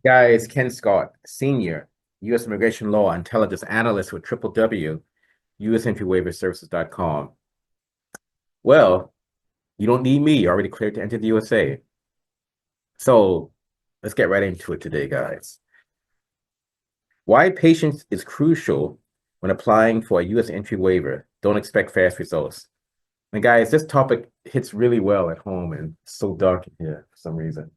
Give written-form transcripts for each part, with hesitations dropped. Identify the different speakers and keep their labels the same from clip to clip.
Speaker 1: Guys, Ken Scott, Senior, U.S. Immigration Law Intelligence Analyst with www.usentryWaiverServices.com. Well, you don't need me. You're already cleared to enter the USA. So let's get right into it today, guys. Why patience is crucial when applying for a U.S. entry waiver. Don't expect fast results. And guys, this topic hits really well at home and it's so dark in here for some reason.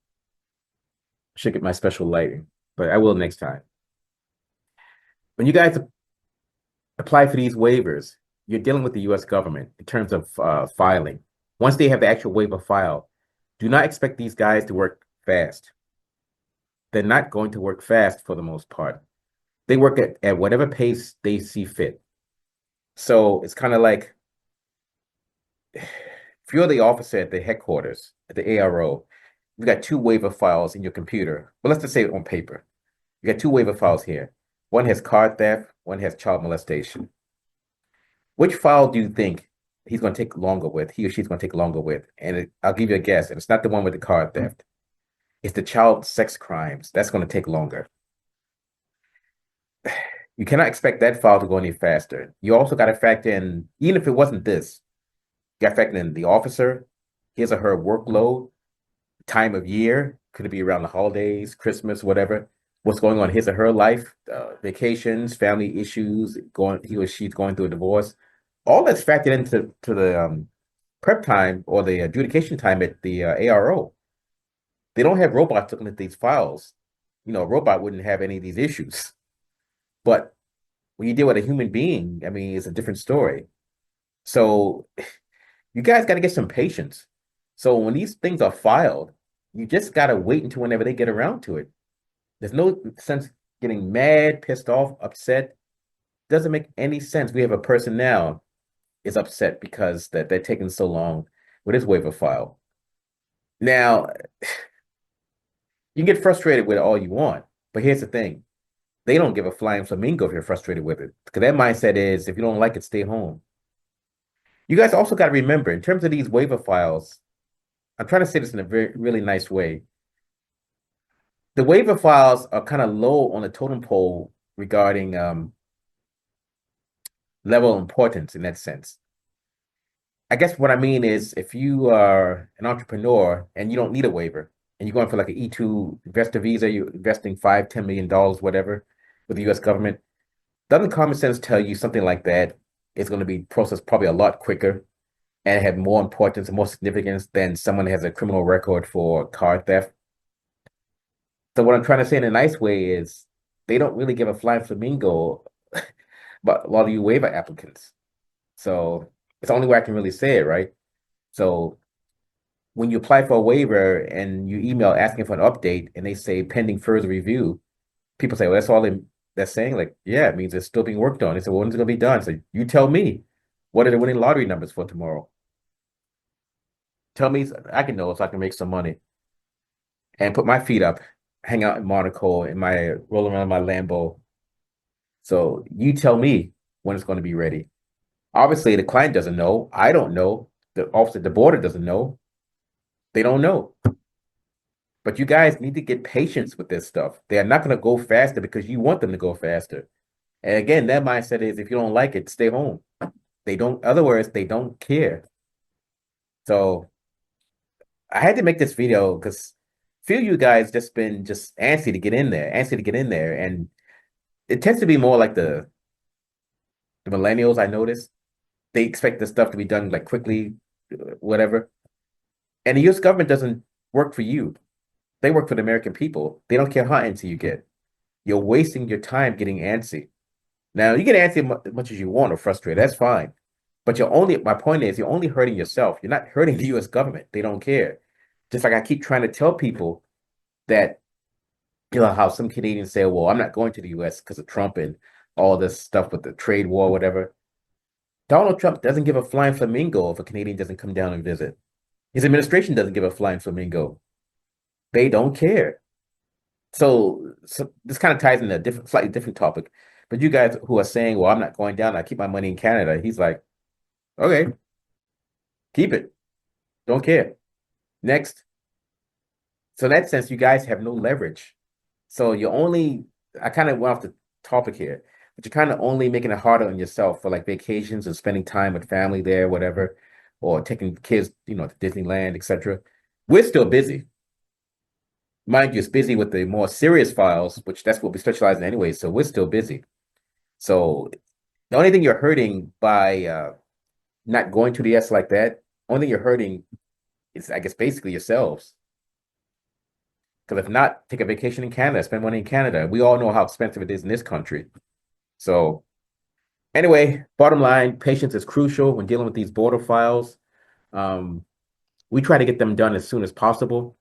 Speaker 1: Should get my special lighting, but I will next time. When you guys apply for these waivers, you're dealing with the U.S. government in terms of filing. Once they have the actual waiver file, do not expect these guys to work fast. They're not going to work fast for the most part. They work at whatever pace they see fit. So it's kind of like if you're the officer at the headquarters, at the ARO, you've got two waiver files in your computer. But let's just say on paper. You got two waiver files here. One has card theft, one has child molestation. Which file do you think he's going to take longer with? He or she's going to take longer with? And I'll give you a guess. And it's not the one with the card theft. It's the child sex crimes. That's going to take longer. You cannot expect that file to go any faster. You also got to factor in, even if it wasn't this, you got to factor in the officer, his or her workload, time of year. Could it be around the holidays, Christmas, whatever? What's going on in his or her life, vacations, family issues, he or she's going through a divorce. All that's factored into the prep time or the adjudication time at the ARO. They don't have robots looking at these files. You know, a robot wouldn't have any of these issues. But when you deal with a human being, I mean, it's a different story. So you guys got to get some patience. So when these things are filed, you just got to wait until whenever they get around to it. There's no sense getting mad, pissed off, upset. Doesn't make any sense. We have a person now is upset because that they're taking so long with his waiver file. Now, you can get frustrated with it all you want, but here's the thing. They don't give a flying flamingo if you're frustrated with it. Because their mindset is if you don't like it, stay home. You guys also got to remember, in terms of these waiver files, I'm trying to say this in a very really nice way. The waiver files are kind of low on the totem pole regarding level of importance in that sense. I guess what I mean is if you are an entrepreneur and you don't need a waiver and you're going for like an E2 investor visa, you're investing $5, $10 million, whatever, with the US government, doesn't common sense tell you something like that is going to be processed probably a lot quicker and have more importance and more significance than someone who has a criminal record for card theft? So what I'm trying to say in a nice way is they don't really give a flying flamingo about a lot of you waiver applicants. So it's the only way I can really say it, right? So when you apply for a waiver and you email asking for an update and they say pending further review, people say, well, that's all they're saying. Like, yeah, it means it's still being worked on. They said, well, when's it gonna be done? So you tell me, what are the winning lottery numbers for tomorrow? Tell me, so I can know so I can make some money and put my feet up, hang out in Monaco in my roll around in my Lambo. So you tell me when it's going to be ready. Obviously, the client doesn't know. I don't know. The officer at the border doesn't know. They don't know. But you guys need to get patience with this stuff. They are not going to go faster because you want them to go faster. And again, their mindset is if you don't like it, stay home. They don't, other words, they don't care. So I had to make this video because few of you guys just been just antsy to get in there, antsy to get in there. And it tends to be more like the millennials, I noticed. They expect this stuff to be done like quickly, whatever. And the US government doesn't work for you. They work for the American people. They don't care how antsy you get. You're wasting your time getting antsy. Now, you get antsy as much as you want or frustrated. That's fine. But my point is, you're only hurting yourself. You're not hurting the US government. They don't care. Just like I keep trying to tell people that, you know, how some Canadians say, well, I'm not going to the US because of Trump and all this stuff with the trade war, whatever. Donald Trump doesn't give a flying flamingo if a Canadian doesn't come down and visit. His administration doesn't give a flying flamingo. They don't care. So this kind of ties in a different, slightly different topic. But you guys who are saying, well, I'm not going down, I keep my money in Canada. He's like, okay, keep it. Don't care. Next. So in that sense, you guys have no leverage. So you're only, I kind of went off the topic here, but you're kind of only making it harder on yourself for like vacations and spending time with family there, whatever, or taking kids, to Disneyland, etc. We're still busy. Mind you, it's busy with the more serious files, which that's what we specialize in anyway. So we're still busy. So the only thing you're hurting by not going to the S like that, only thing you're hurting is, I guess, basically yourselves. Because if not, take a vacation in Canada, spend money in Canada. We all know how expensive it is in this country. So anyway, bottom line, patience is crucial when dealing with these border files. Um, we try to get them done as soon as possible.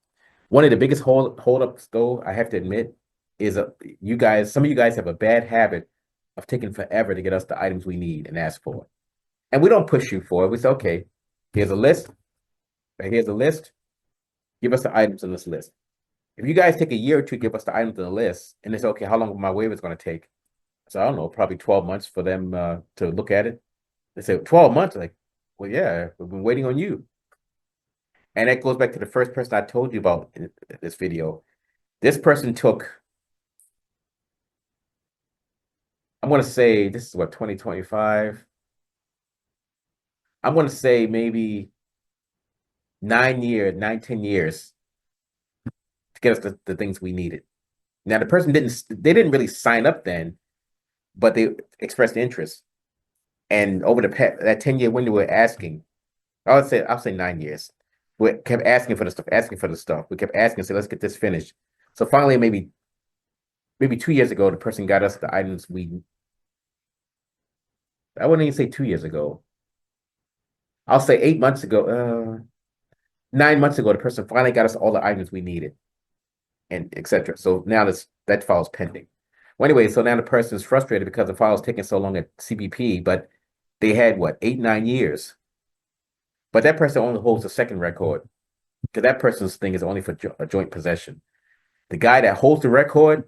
Speaker 1: One of the biggest holdups, though, I have to admit, is some of you guys have a bad habit of taking forever to get us the items we need and ask for. And we don't push you for it. We say, okay, here's a list. Here's a list. Give us the items in this list. If you guys take a year or two to give us the items in the list, and it's okay, how long my waiver is going to take? So I don't know, probably 12 months for them to look at it. They say 12 months. Like, well, yeah, we've been waiting on you. And that goes back to the first person I told you about in this video. This person took, I'm going to say, this is what, 2025? I'm going to say maybe 10 years to get us the things we needed. Now, the person they didn't really sign up then, but they expressed interest. And over that 10-year window, we're asking, I'll say 9 years. We kept asking for the stuff, asking for the stuff. We kept asking, say, let's get this finished. So finally, maybe 2 years ago, the person got us the items I wouldn't even say 2 years ago. I'll say 8 months ago, 9 months ago, the person finally got us all the items we needed, and etc. So now that file's pending. Well, anyway, so now the person is frustrated because the file's taking so long at CBP, but they had what, 8, 9 years. But that person only holds the second record because that person's thing is only for a joint possession. The guy that holds the record,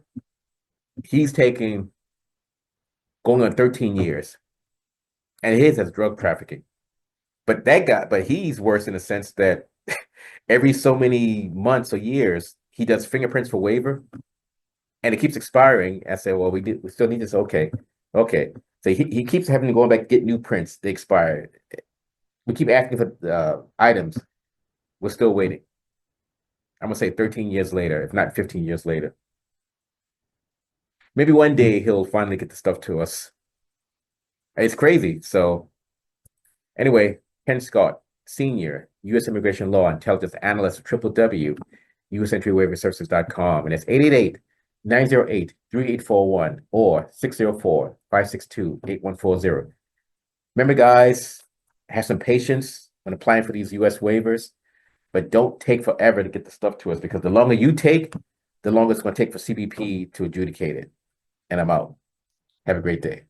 Speaker 1: he's taking going on 13 years, and his has drug trafficking. But he's worse in the sense that every so many months or years, he does fingerprints for waiver, and it keeps expiring. I said, well, we still need this. Okay, okay. So he keeps having to go back get new prints. They expire. We keep asking for items. We're still waiting. I'm gonna say 13 years later, if not 15 years later. Maybe one day he'll finally get the stuff to us. It's crazy. So anyway, Ken Scott, Senior, U.S. Immigration Law Intelligence Analyst, www.usentryWaiverServices.com. And it's 888-908-3841 or 604-562-8140. Remember, guys, have some patience when applying for these U.S. waivers, but don't take forever to get the stuff to us because the longer you take, the longer it's going to take for CBP to adjudicate it. And I'm out. Have a great day.